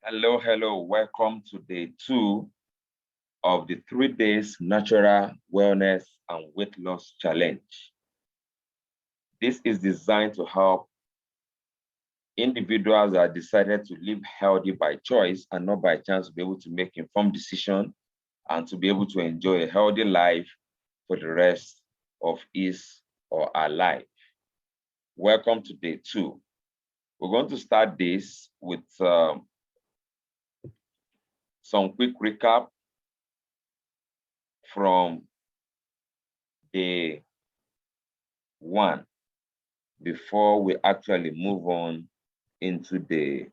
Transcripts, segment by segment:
Hello, hello. Welcome to day 2 of the 3 days natural wellness and weight loss challenge. This is designed to help individuals that decided to live healthy by choice and not by chance to be able to make informed decisions and to be able to enjoy a healthy life for the rest of his or her life. Welcome to day 2. We're going to start this with some quick recap from day 1 before we actually move on into day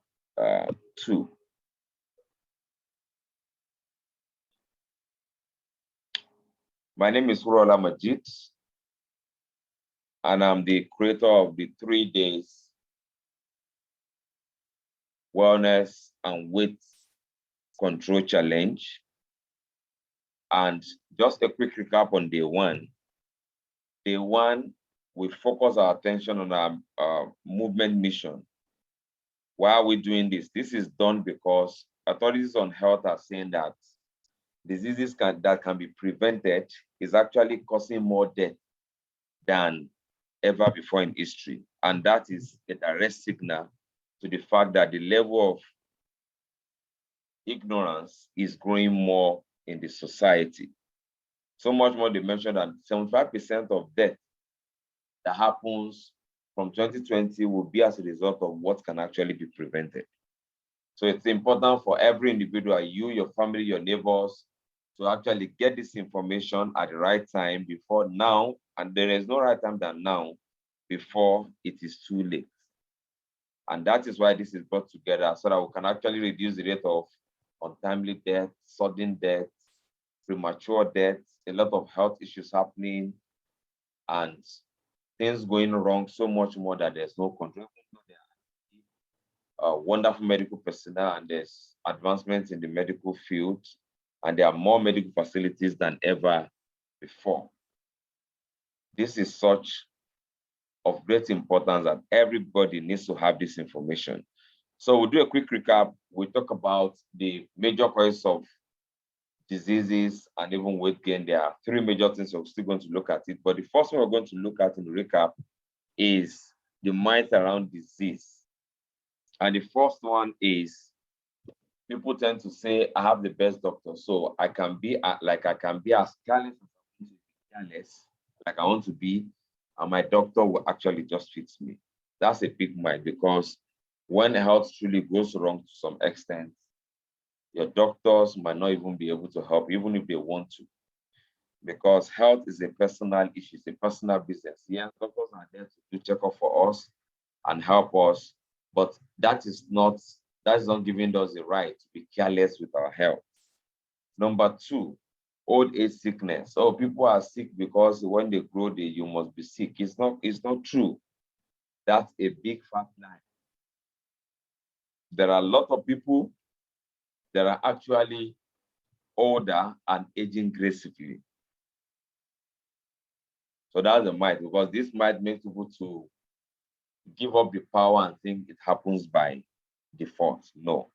2. My name is Hurola Majid, and I'm the creator of the 3 days wellness and weight control challenge. And just a quick recap on day 1. Day 1, we focus our attention on our movement mission. Why are we doing this? This is done because authorities on health are saying that diseases that can be prevented is actually causing more death than ever before in history. And that is a direct signal to the fact that the level of ignorance is growing more in the society. So much more, they mentioned that 75% of death that happens from 2020 will be as a result of what can actually be prevented. So it's important for every individual, you, your family, your neighbors, to actually get this information at the right time before now, and there is no right time than now, before it is too late. And that is why this is brought together, so that we can actually reduce the rate of untimely death, sudden death, premature death, a lot of health issues happening, and things going wrong so much more that there's no control. Wonderful medical personnel, and there's advancements in the medical field, and there are more medical facilities than ever before. This is such of great importance that everybody needs to have this information. So we'll do a quick recap. We talk about the major causes of diseases and even weight gain. There are 3 major things, so we're still going to look at it. But the first one we're going to look at in the recap is the myth around disease. And the first one is, people tend to say, I have the best doctor, so I can be as careless like I want to be, and my doctor will actually just fix me. That's a big myth, because when health truly goes wrong to some extent, your doctors might not even be able to help, even if they want to, because health is a personal issue, it's a personal business. Yeah, doctors are there to do checkup for us and help us, but that is not giving us the right to be careless with our health. Number 2, old age sickness. Oh, people are sick because when they grow, you must be sick. It's not true. That's a big fat lie. There are a lot of people that are actually older and aging gracefully. So that's a myth, because this might make people to give up the power and think it happens by default. No.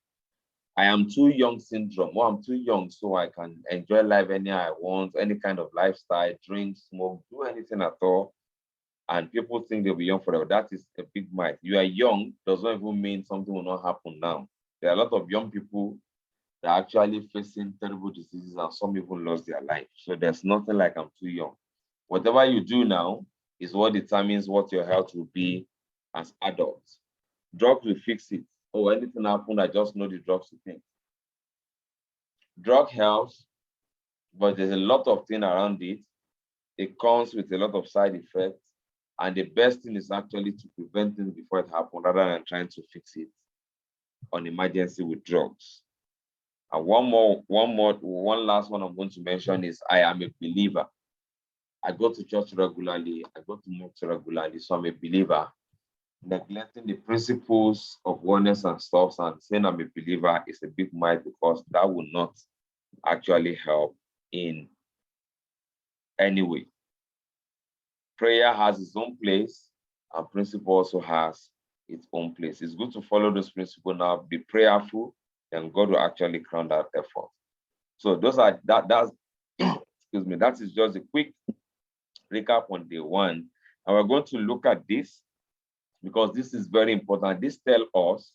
I am too young syndrome. Well, I'm too young, so I can enjoy life any I want, any kind of lifestyle, drink, smoke, do anything at all. And people think they'll be young forever. That is a big myth. You are young does not even mean something will not happen now. There are a lot of young people that are actually facing terrible diseases, and some even lost their life. So there's nothing like I'm too young. Whatever you do now is what determines what your health will be as adults. Drugs will fix it. Oh, anything happen, I just know the drugs to take. Drug helps, but there's a lot of things around it. It comes with a lot of side effects. And the best thing is actually to prevent things before it happens, rather than trying to fix it on emergency with drugs. And one last one I'm going to mention is, I am a believer. I go to church regularly. I go to mosque regularly. So I'm a believer. Neglecting the principles of wellness and stuff and saying I'm a believer is a big myth, because that will not actually help in any way. Prayer has its own place, and principle also has its own place. It's good to follow those principles now. Be prayerful, then God will actually crown that effort. So that's excuse me, that is just a quick recap on day one. And we're going to look at this because this is very important. This tells us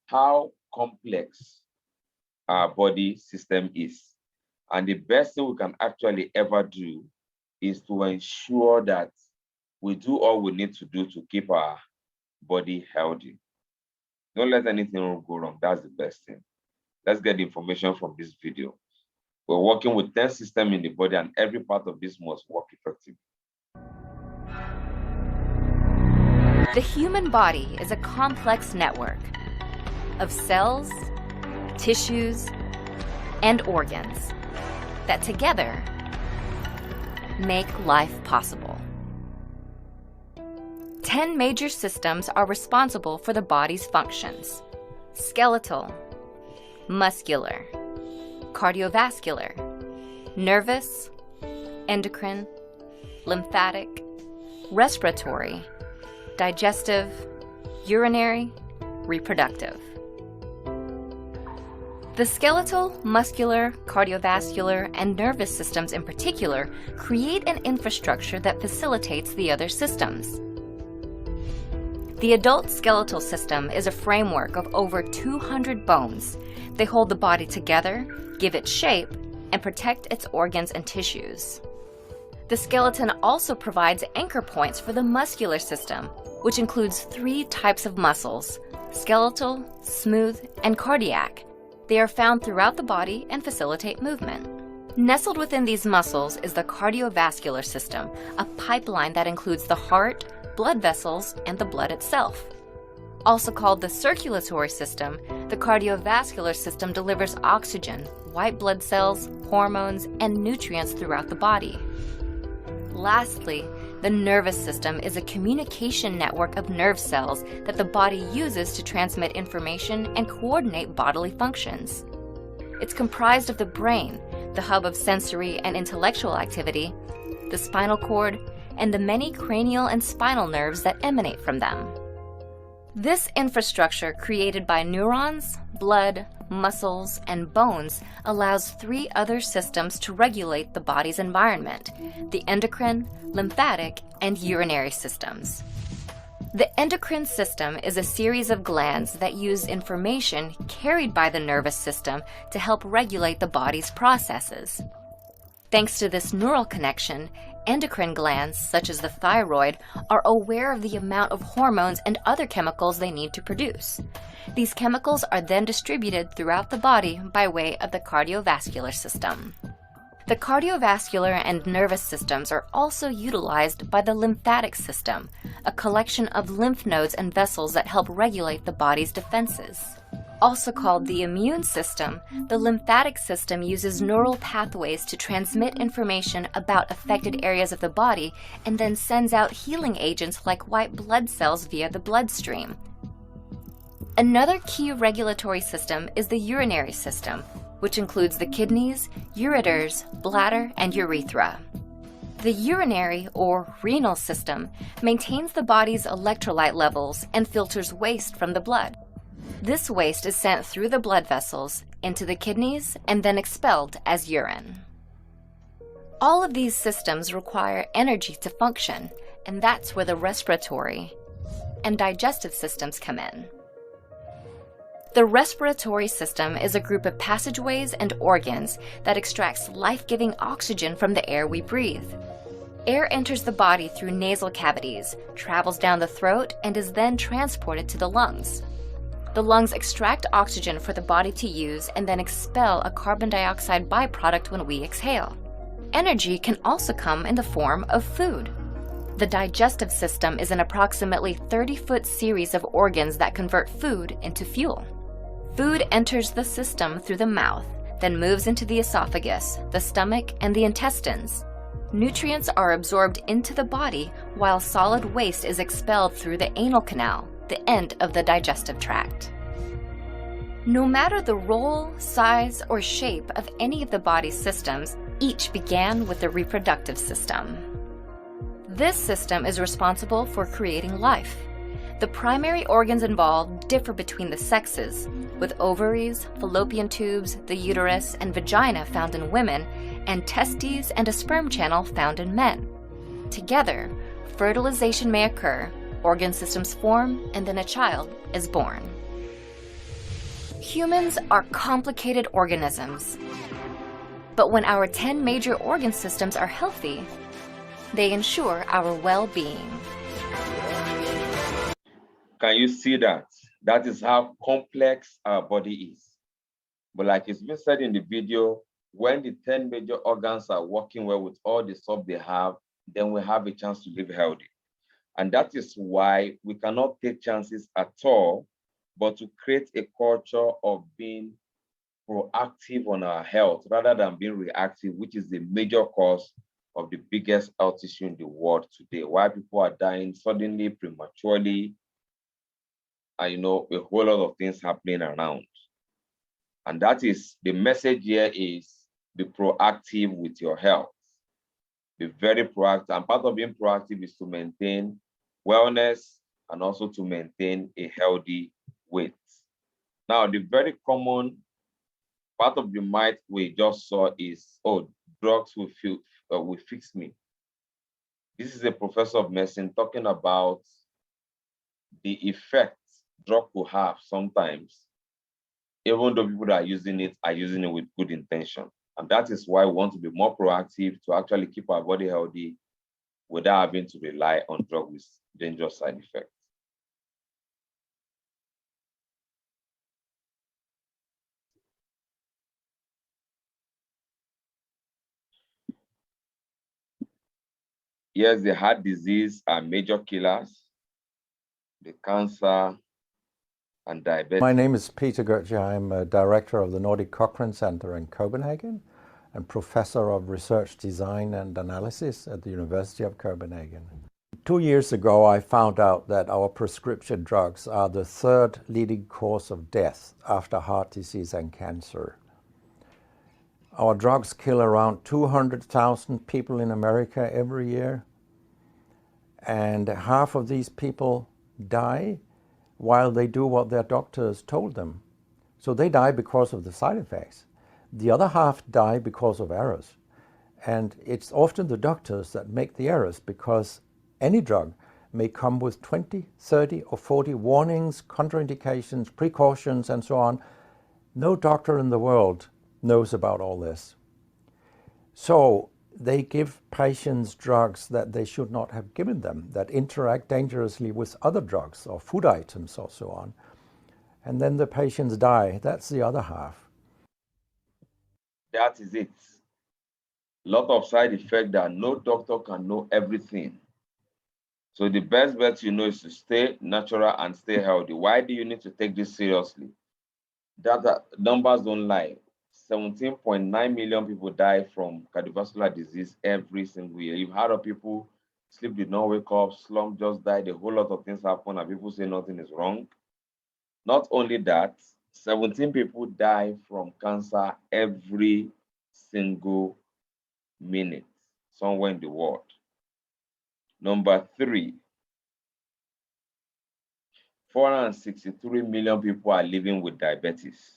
how complex our body system is. And the best thing we can actually ever do is to ensure that we do all we need to do to keep our body healthy. Don't let anything go wrong. That's the best thing. Let's get the information from this video. We're working with 10 systems in the body, and every part of this must work effectively. The human body is a complex network of cells, tissues, and organs that together make life possible. 10 major systems are responsible for the body's functions: skeletal, muscular, cardiovascular, nervous, endocrine, lymphatic, respiratory, digestive, urinary, reproductive. The skeletal, muscular, cardiovascular, and nervous systems in particular create an infrastructure that facilitates the other systems. The adult skeletal system is a framework of over 200 bones. They hold the body together, give it shape, and protect its organs and tissues. The skeleton also provides anchor points for the muscular system, which includes 3 types of muscles: skeletal, smooth, and cardiac. They are found throughout the body and facilitate movement. Nestled within these muscles is the cardiovascular system, a pipeline that includes the heart, blood vessels, and the blood itself. Also called the circulatory system, the cardiovascular system delivers oxygen, white blood cells, hormones, and nutrients throughout the body. Lastly, the nervous system is a communication network of nerve cells that the body uses to transmit information and coordinate bodily functions. It's comprised of the brain, the hub of sensory and intellectual activity, the spinal cord, and the many cranial and spinal nerves that emanate from them. This infrastructure, created by neurons, blood, muscles, and bones, allows 3 other systems to regulate the body's environment: the endocrine, lymphatic, and urinary systems. The endocrine system is a series of glands that use information carried by the nervous system to help regulate the body's processes. Thanks to this neural connection, endocrine glands, such as the thyroid, are aware of the amount of hormones and other chemicals they need to produce. These chemicals are then distributed throughout the body by way of the cardiovascular system. The cardiovascular and nervous systems are also utilized by the lymphatic system, a collection of lymph nodes and vessels that help regulate the body's defenses. Also called the immune system, the lymphatic system uses neural pathways to transmit information about affected areas of the body and then sends out healing agents like white blood cells via the bloodstream. Another key regulatory system is the urinary system, which includes the kidneys, ureters, bladder, and urethra. The urinary or renal system maintains the body's electrolyte levels and filters waste from the blood. This waste is sent through the blood vessels into the kidneys and then expelled as urine. All of these systems require energy to function, and that's where the respiratory and digestive systems come in. The respiratory system is a group of passageways and organs that extracts life-giving oxygen from the air we breathe. Air enters the body through nasal cavities, travels down the throat, and is then transported to the lungs. The lungs extract oxygen for the body to use and then expel a carbon dioxide byproduct when we exhale. Energy can also come in the form of food. The digestive system is an approximately 30-foot series of organs that convert food into fuel. Food enters the system through the mouth, then moves into the esophagus, the stomach, and the intestines. Nutrients are absorbed into the body while solid waste is expelled through the anal canal, the end of the digestive tract. No matter the role, size, or shape of any of the body's systems, each began with the reproductive system. This system is responsible for creating life. The primary organs involved differ between the sexes, with ovaries, fallopian tubes, the uterus, and vagina found in women, and testes and a sperm channel found in men. Together, fertilization may occur, organ systems form, and then a child is born. Humans are complicated organisms, but when our 10 major organ systems are healthy, they ensure our well-being. Can you see that? That is how complex our body is. But like it's been said in the video, when the 10 major organs are working well with all the stuff they have, then we have a chance to live healthy. And that is why we cannot take chances at all, but to create a culture of being proactive on our health rather than being reactive, which is the major cause of the biggest health issue in the world today. Why people are dying suddenly, prematurely, and a whole lot of things happening around. And that is the message here is be proactive with your health. Be very proactive. And part of being proactive is to maintain wellness and also to maintain a healthy weight. Now, the very common part of the myth we just saw is, oh, drugs will fix me. This is a professor of medicine talking about the effects drug will have sometimes, even though people that are using it with good intention. And that is why we want to be more proactive to actually keep our body healthy without having to rely on drugs with dangerous side effects. Yes, the heart disease are major killers, the cancer and diabetes. My name is Peter Gurtje. I'm a director of the Nordic Cochrane Center in Copenhagen and professor of research design and analysis at the University of Copenhagen. 2 years ago, I found out that our prescription drugs are the third leading cause of death after heart disease and cancer. Our drugs kill around 200,000 people in America every year, and half of these people die while they do what their doctors told them. So they die because of the side effects. The other half die because of errors. And it's often the doctors that make the errors because any drug may come with 20, 30 or 40 warnings, contraindications, precautions, and so on. No doctor in the world knows about all this. So they give patients drugs that they should not have given them, that interact dangerously with other drugs or food items or so on. And then the patients die. That's the other half. That is it. A lot of side effects that no doctor can know everything. So the best bet is to stay natural and stay healthy. Why do you need to take this seriously? Data numbers don't lie. 17.9 million people die from cardiovascular disease every single year. You've heard of people sleep did not wake up, slump just died, a whole lot of things happen, and people say nothing is wrong. Not only that, 17 people die from cancer every single minute somewhere in the world. Number 3, 463 million people are living with diabetes.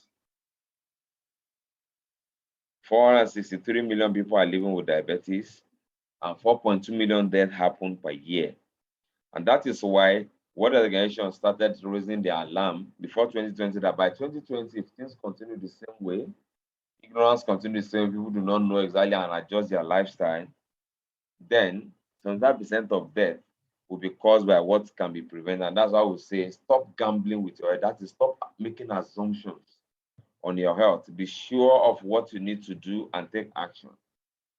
463 million people are living with diabetes, and 4.2 million deaths happen per year. And that is why World Health Organization started raising the alarm before 2020 that by 2020, if things continue the same way, ignorance continues the same, people do not know exactly and adjust their lifestyle, then 75% of death will be caused by what can be prevented. And that's why we say stop gambling with your health. That is, stop making assumptions on your health. Be sure of what you need to do and take action.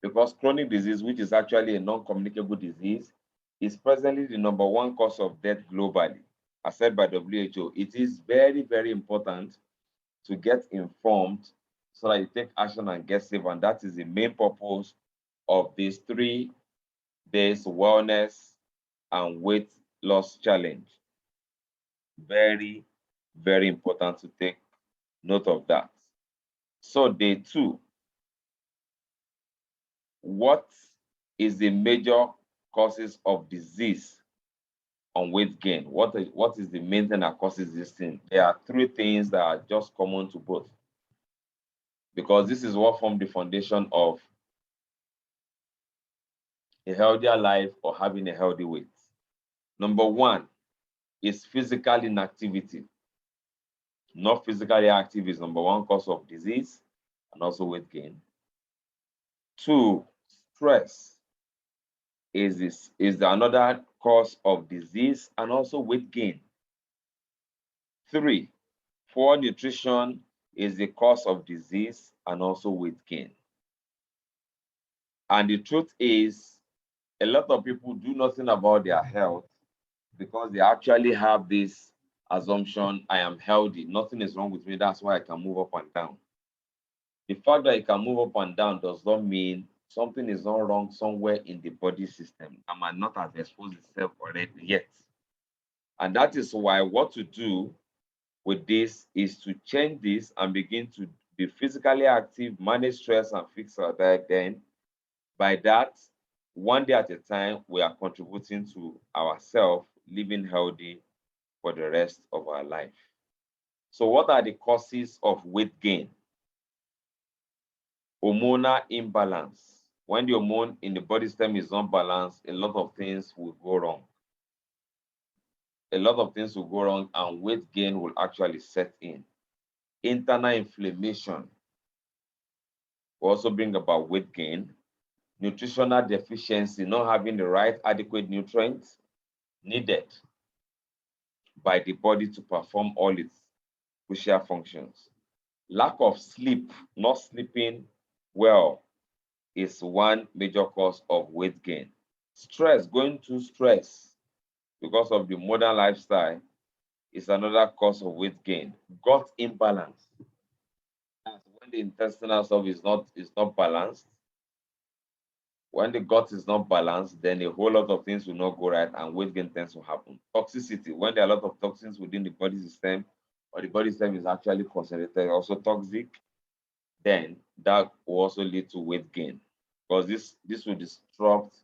Because chronic disease, which is actually a non-communicable disease, is presently the #1 cause of death globally, as said by WHO. It is very, very important to get informed so that you take action and get safe. And that is the main purpose of this 3 days wellness and weight loss challenge. Very, very important to take note of that. So day 2, what is the major causes of disease on weight gain. What is the main thing that causes this thing? There are three things that are just common to both, because this is what formed the foundation of a healthier life or having a healthy weight. Number one is physical inactivity. Not physically active is number one cause of disease and also weight gain. Two, stress is another cause of disease and also weight gain. Three, poor nutrition is the cause of disease and also weight gain. And the truth is, a lot of people do nothing about their health because they actually have this assumption: I am healthy, nothing is wrong with me, that's why I can move up and down. The fact that you can move up and down does not mean something is not wrong somewhere in the body system that might not have exposed itself already yet. And that is why what to do with this is to change this and begin to be physically active, manage stress, and fix our diet. Then, by that, one day at a time, we are contributing to ourselves living healthy for the rest of our life. So, what are the causes of weight gain? Hormonal imbalance. When the hormone in the body system is not balanced, a lot of things will go wrong. A lot of things will go wrong, and weight gain will actually set in. Internal inflammation will also bring about weight gain. Nutritional deficiency, not having the right adequate nutrients needed by the body to perform all its crucial functions. Lack of sleep, not sleeping well, is one major cause of weight gain. Stress, going through stress because of the modern lifestyle, is another cause of weight gain. Gut imbalance. That's when the intestinal stuff is not balanced. When the gut is not balanced, then a whole lot of things will not go right and weight gain tends to happen. Toxicity, when there are a lot of toxins within the body system, or the body system is actually concentrated, also toxic, then that will also lead to weight gain, because this will disrupt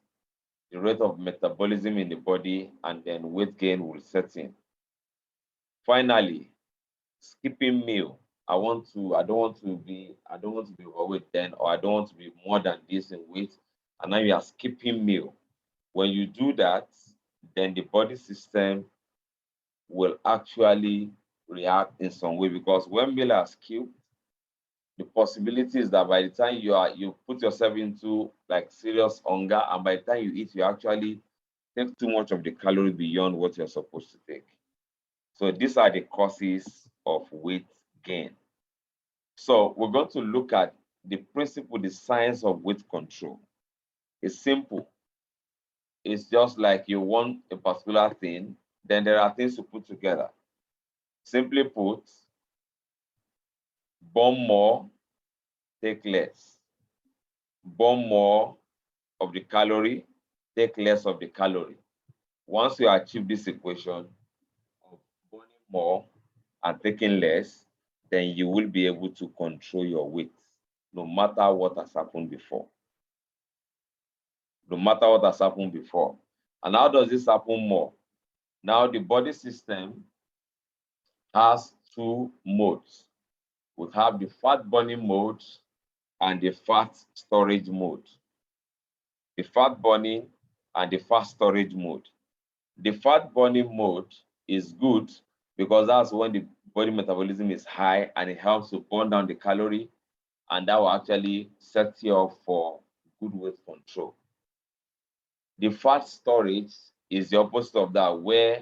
the rate of metabolism in the body, and then weight gain will set in. Finally, skipping meal. I don't want to be overweight then, or I don't want to be more than this in weight, and now you are skipping meal. When you do that, then the body system will actually react in some way, because when meal are skipped, the possibility is that by the time you put yourself into like serious hunger, and by the time you eat, you actually take too much of the calorie beyond what you're supposed to take. So these are the causes of weight gain. So we're going to look at the principle, the science of weight control. It's simple. It's just like you want a particular thing, then there are things to put together. Simply put, burn more, take less. Burn more of the calorie, take less of the calorie. Once you achieve this equation of burning more and taking less, then you will be able to control your weight, no matter what has happened before. No matter what has happened before. And how does this happen more? Now, the body system has two modes. We have the fat burning mode and the fat storage mode. The fat burning and the fat storage mode. The fat burning mode is good because that's when the body metabolism is high and it helps to burn down the calorie, and that will actually set you up for good weight control. The fat storage is the opposite of that, where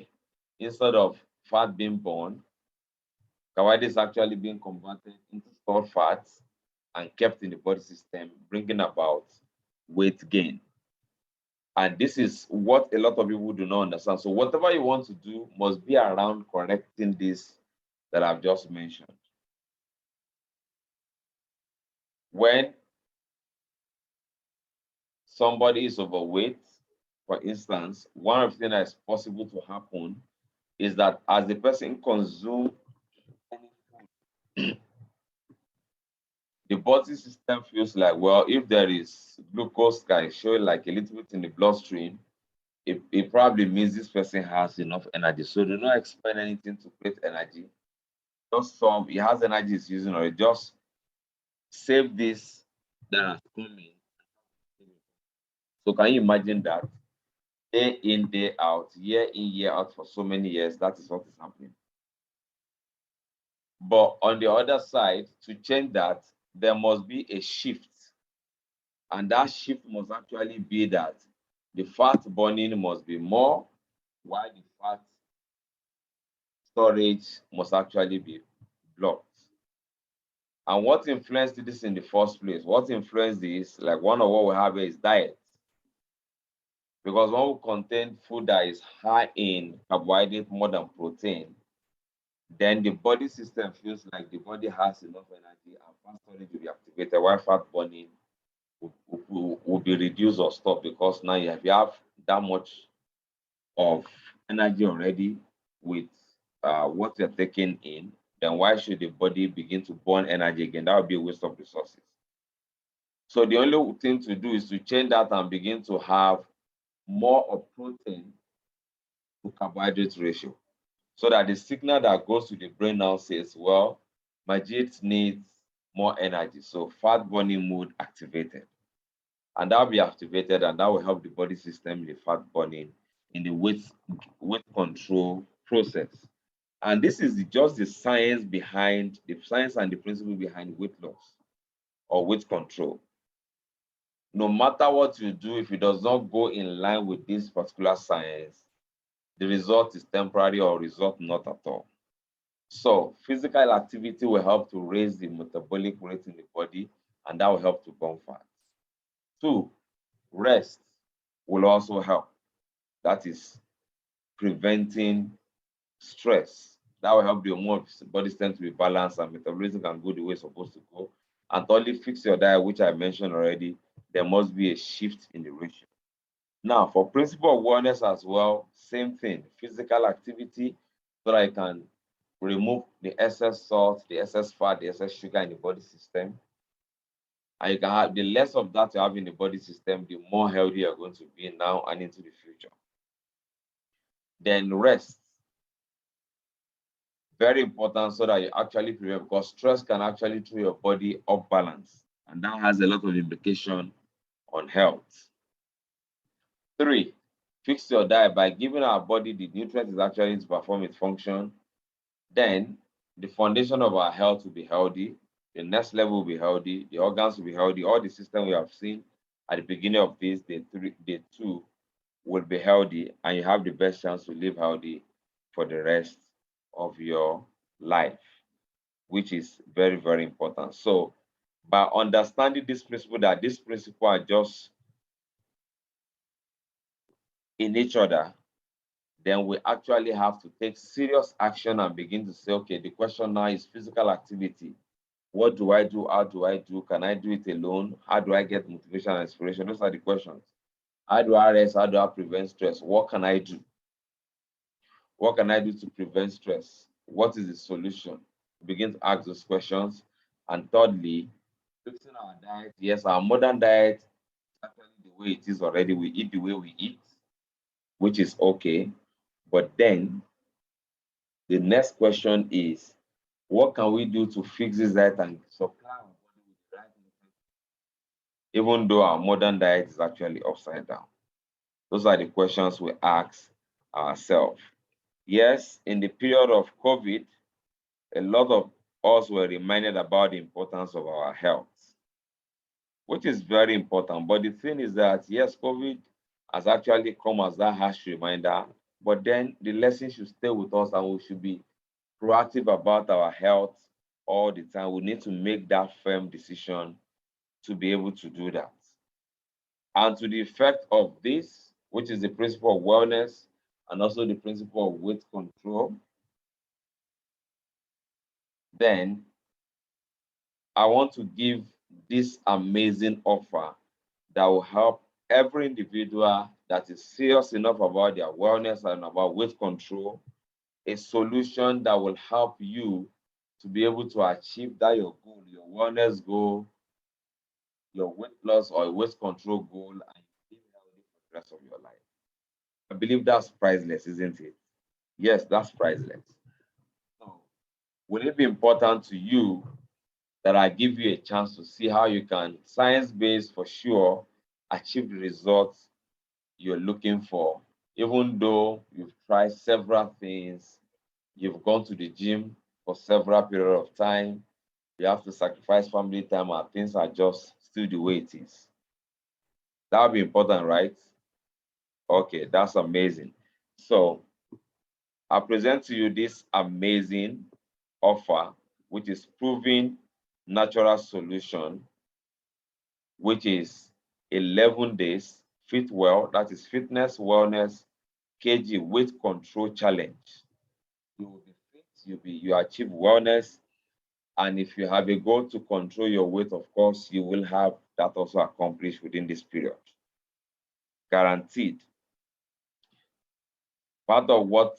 instead of fat being burned, carbohydrates is actually being converted into stored fats and kept in the body system, bringing about weight gain. And this is what a lot of people do not understand. So whatever you want to do must be around correcting this that I've just mentioned. When somebody is overweight, for instance, one of the things that is possible to happen is that as the person consumes any food, the body system feels like, well, if there is glucose can show like a little bit in the bloodstream, it probably means this person has enough energy. So do not expend anything to create energy. Just some, he has energy he's using, or just save this that has come in. So can you imagine that? Day in, day out, year in, year out for so many years, that is what is happening. But on the other side, to change that, there must be a shift. And that shift must actually be that the fat burning must be more, while the fat storage must actually be blocked. And what influenced this in the first place? What influenced this, like one of what we have here is diet. Because when we contain food that is high in carbohydrate more than protein, then the body system feels like the body has enough energy and fat storage will be activated, while fat burning will be reduced or stopped, because now you have that much of energy already with what you're taking in, then why should the body begin to burn energy again? That would be a waste of resources. So the only thing to do is to change that and begin to have more of protein to carbohydrate ratio, so that the signal that goes to the brain now says, well, my GH needs more energy. So fat burning mode activated. And that will be activated, and that will help the body system in the fat burning, in the weight control process. And this is just the science behind the science and the principle behind weight loss or weight control. No matter what you do, if it does not go in line with this particular science, the result is temporary or result not at all. So physical activity will help to raise the metabolic rate in the body, and that will help to burn fat. 2, rest will also help. That is preventing stress. That will help the hormone body system to be balanced and metabolism can go the way it's supposed to go. And thirdly, fix your diet, which I mentioned already. There must be a shift in the ratio. Now, for principle of wellness as well, same thing. Physical activity, so that I can remove the excess salt, the excess fat, the excess sugar in the body system. And you can have the less of that you have in the body system, the more healthy you're going to be now and into the future. Then rest. Very important, so that you actually prevent, because stress can actually throw your body off balance, and that has a lot of implication on health. 3, fix your diet by giving our body the nutrients it's actually to perform its function. Then the foundation of our health will be healthy, the next level will be healthy, the organs will be healthy, all the system we have seen at the beginning of this, day 2 will be healthy, and you have the best chance to live healthy for the rest of your life, which is very, very important. So by understanding this principle, that these principles are just in each other, then we actually have to take serious action and begin to say, okay, the question now is physical activity. What do I do? How do I do? Can I do it alone? How do I get motivation and inspiration? Those are the questions. How do I rest? How do I prevent stress? What can I do? What can I do to prevent stress? What is the solution? Begin to ask those questions. And thirdly, fixing our diet. Yes, our modern diet is actually the way it is already. We eat the way we eat, which is okay. But then the next question is, what can we do to fix this diet and supply our body with the right nutrients, even though our modern diet is actually upside down? Those are the questions we ask ourselves. Yes, in the period of COVID, a lot of us were reminded about the importance of our health, which is very important. But the thing is that, yes, COVID has actually come as that harsh reminder, but then the lesson should stay with us, and we should be proactive about our health all the time. We need to make that firm decision to be able to do that. And to the effect of this, which is the principle of wellness and also the principle of weight control, then I want to give this amazing offer that will help every individual that is serious enough about their wellness and about weight control, a solution that will help you to be able to achieve that your goal, your wellness goal, your weight loss or weight control goal, and you live healthy for the rest of your life. I believe that's priceless, isn't it? Yes, that's priceless. So, will it be important to you that I give you a chance to see how you can, science-based for sure, achieve the results you're looking for, even though you've tried several things, you've gone to the gym for several period of time, you have to sacrifice family time and things are just still the way it is. That would be important, right? Okay, that's amazing. So I present to you this amazing offer, which is proven natural solution, which is 11 days fit well, that is fitness, wellness, kg weight control challenge. You will be fit, you achieve wellness, and if you have a goal to control your weight, of course, you will have that also accomplished within this period. Guaranteed. Part of what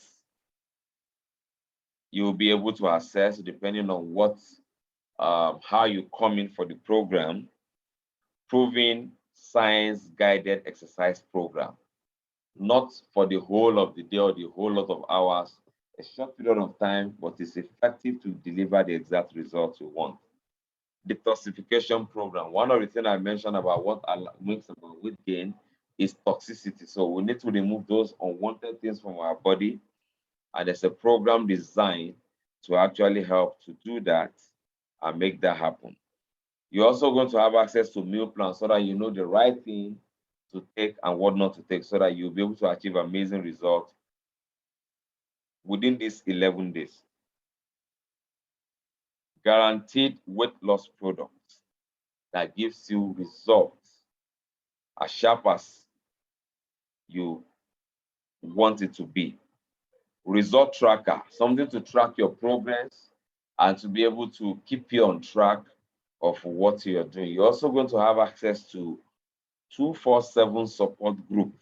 you'll be able to assess depending on what how you come in for the program, proven science-guided exercise program, not for the whole of the day or the whole lot of hours, a short period of time, but it's effective to deliver the exact results you want. Detoxification program. One of the things I mentioned about what makes about weight gain is toxicity. So we need to remove those unwanted things from our body. And there's a program designed to actually help to do that and make that happen. You're also going to have access to meal plans so that you know the right thing to take and what not to take so that you'll be able to achieve amazing results within these 11 days. Guaranteed weight loss products that gives you results as sharp as you want it to be. Result tracker, something to track your progress and to be able to keep you on track of what you're doing. You're also going to have access to 247 support group,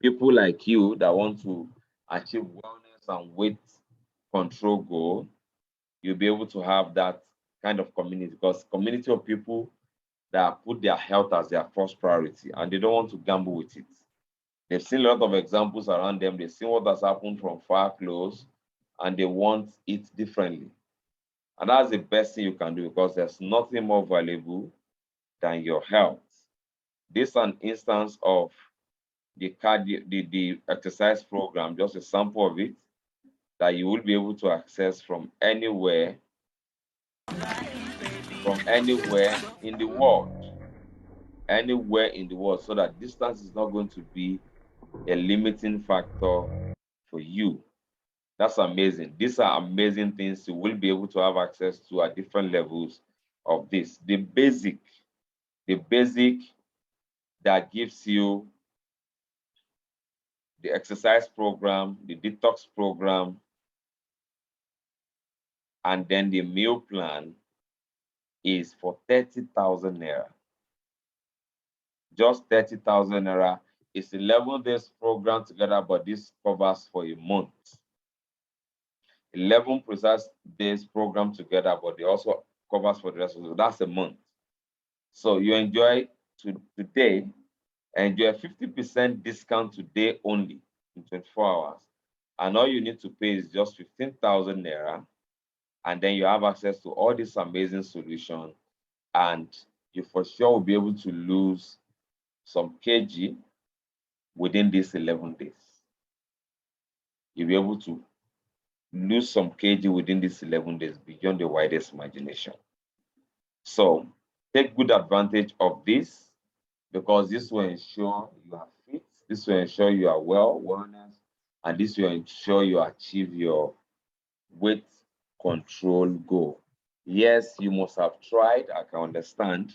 people like you that want to achieve wellness and weight control goal. You'll be able to have that kind of community because community of people that put their health as their first priority and they don't want to gamble with it. They've seen a lot of examples around them. They've seen what has happened from far close and they want it differently. And that's the best thing you can do because there's nothing more valuable than your health. This is an instance of the exercise program, just a sample of it that you will be able to access from anywhere in the world. Anywhere in the world, so that distance is not going to be a limiting factor for you. That's amazing. These are amazing things you will be able to have access to at different levels of this. The basic that gives you the exercise program, the detox program, and then the meal plan is for 30,000 naira. Just 30,000 naira. It's 11 days program together, but this covers for a month. 11 precise days program together, but it also covers for the rest of it. That's a month. So you enjoy today, enjoy a 50% discount today only in 24 hours. And all you need to pay is just 15,000 naira. And then you have access to all this amazing solution. And you for sure will be able to lose some kg within these 11 days. You'll be able to lose some kg within these 11 days beyond the widest imagination. So take good advantage of this because this will ensure you are fit, this will ensure you are wellness, and this will ensure you achieve your weight control goal. Yes, you must have tried, I can understand.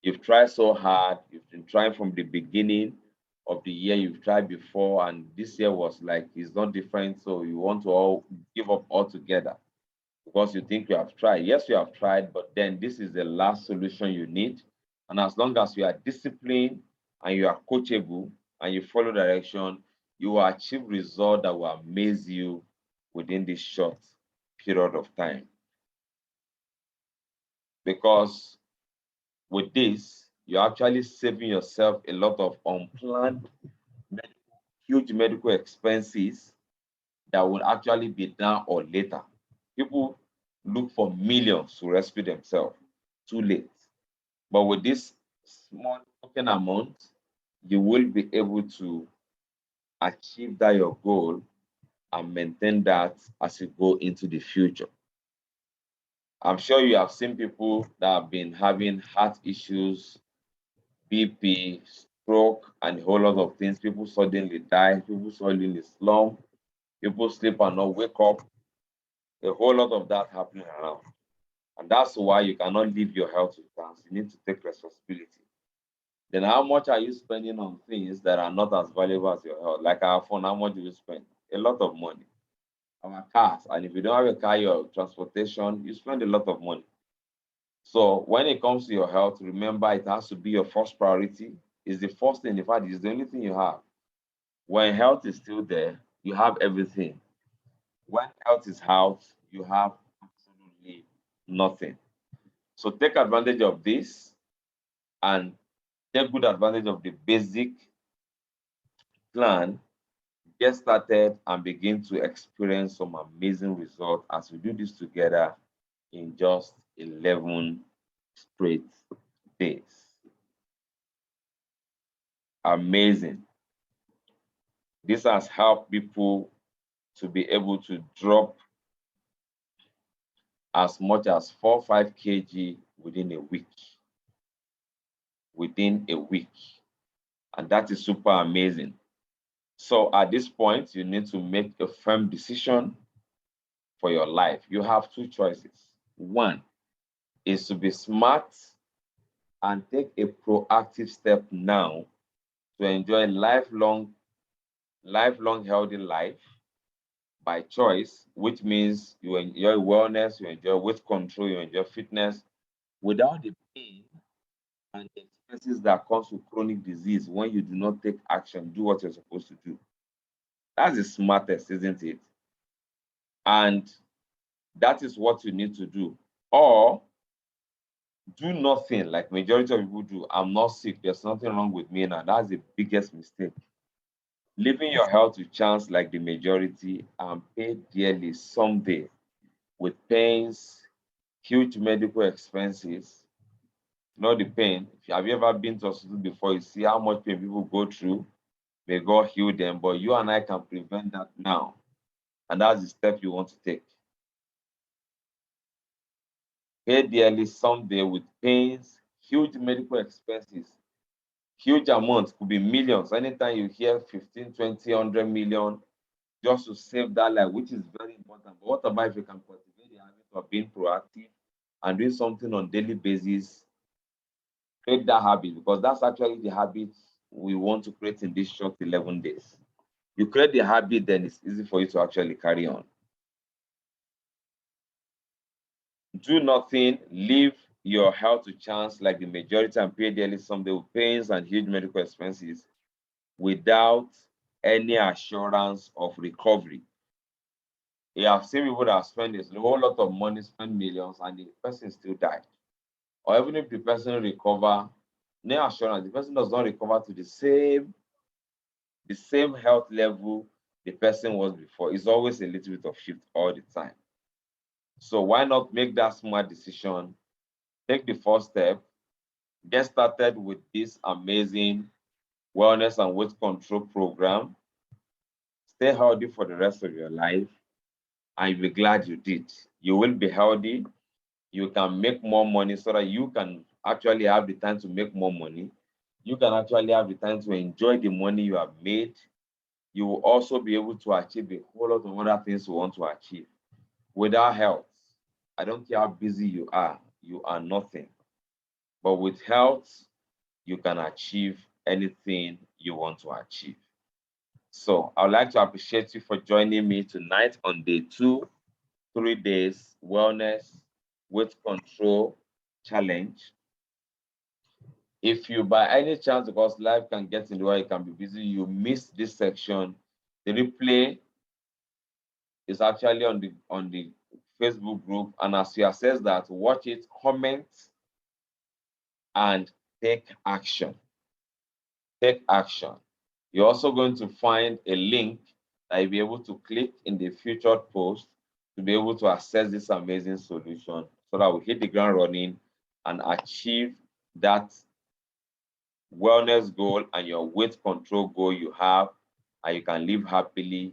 You've tried so hard, you've been trying from the beginning of the year, you've tried before, and this year was like, it's not different, so you want to all give up altogether because you think you have tried. Yes, you have tried, but then this is the last solution you need. And as long as you are disciplined and you are coachable and you follow direction, you will achieve results that will amaze you within this short period of time. Because with this, you're actually saving yourself a lot of unplanned medical huge medical expenses that will actually be now or later. People look for millions to rescue themselves. Too late. But with this small token amount, you will be able to achieve that your goal and maintain that as you go into the future. I'm sure you have seen people that have been having heart issues, BP, stroke, and a whole lot of things. People suddenly die, people suddenly slump, people sleep and not wake up. A whole lot of that happening around. And that's why you cannot leave your health to chance. You need to take responsibility. Then how much are you spending on things that are not as valuable as your health? Like our phone, how much do you spend? A lot of money. Our cars, and if you don't have a car, your transportation, you spend a lot of money. So when it comes to your health, remember it has to be your first priority. It's the first thing, in fact, it's the only thing you have. When health is still there, you have everything. When health is out, you have absolutely nothing. So take advantage of this and take good advantage of the basic plan. Get started and begin to experience some amazing results as we do this together in just 11 straight days. Amazing. This has helped people to be able to drop as much as 4 or 5 kg within a week. Within a week. And that is super amazing. So at this point, you need to make a firm decision for your life. You have two choices. One is to be smart and take a proactive step now to enjoy lifelong healthy life by choice, which means you enjoy wellness, you enjoy weight control, you enjoy fitness without the pain and the expenses that comes with chronic disease when you do not take action, do what you're supposed to do. That's the smartest, isn't it? And that is what you need to do. Or do nothing like majority of people do. I'm not sick. There's nothing wrong with me now. That's the biggest mistake. Leaving your health to chance like the majority and pay dearly someday with pains, huge medical expenses. Not the pain. Have you ever been to hospital before? You see how much pain people go through. May God heal them. But you and I can prevent that now. And that's the step you want to take. Pay dearly someday with pains, huge medical expenses, huge amounts, could be millions. Anytime you hear 15, 20, 100 million, just to save that life, which is very important. But what about if you can cultivate the habit of being proactive and doing something on a daily basis? Create that habit, because that's actually the habit we want to create in these short 11 days. You create the habit, then it's easy for you to actually carry on. Do nothing, leave your health to chance like the majority and pay daily someday with pains and huge medical expenses without any assurance of recovery. You have seen people that spend a whole lot of money, spend millions, and the person still died. Or even if the person recover, no assurance, the person does not recover to the same health level the person was before. It's always a little bit of shift all the time. So why not make that smart decision? Take the first step, get started with this amazing wellness and weight control program. Stay healthy for the rest of your life, and you'll be glad you did. You will be healthy. You can make more money so that you can actually have the time to make more money. You can actually have the time to enjoy the money you have made. You will also be able to achieve a whole lot of other things you want to achieve. Without health, I don't care how busy you are nothing. But with health, you can achieve anything you want to achieve. So I would like to appreciate you for joining me tonight on day 2, 3 days wellness weight control challenge. If you by any chance, because life can get in the way, you can be busy, you missed this section, the replay is actually on the Facebook group. And as you assess that, watch it, comment, and take action. Take action. You're also going to find a link that you'll be able to click in the featured post to be able to access this amazing solution so that we hit the ground running and achieve that wellness goal and your weight control goal you have, and you can live happily,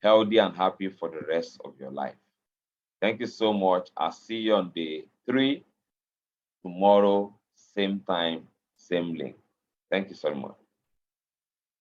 healthy, and happy for the rest of your life. Thank you so much. I'll see you on day 3 tomorrow, same time, same link. Thank you so much.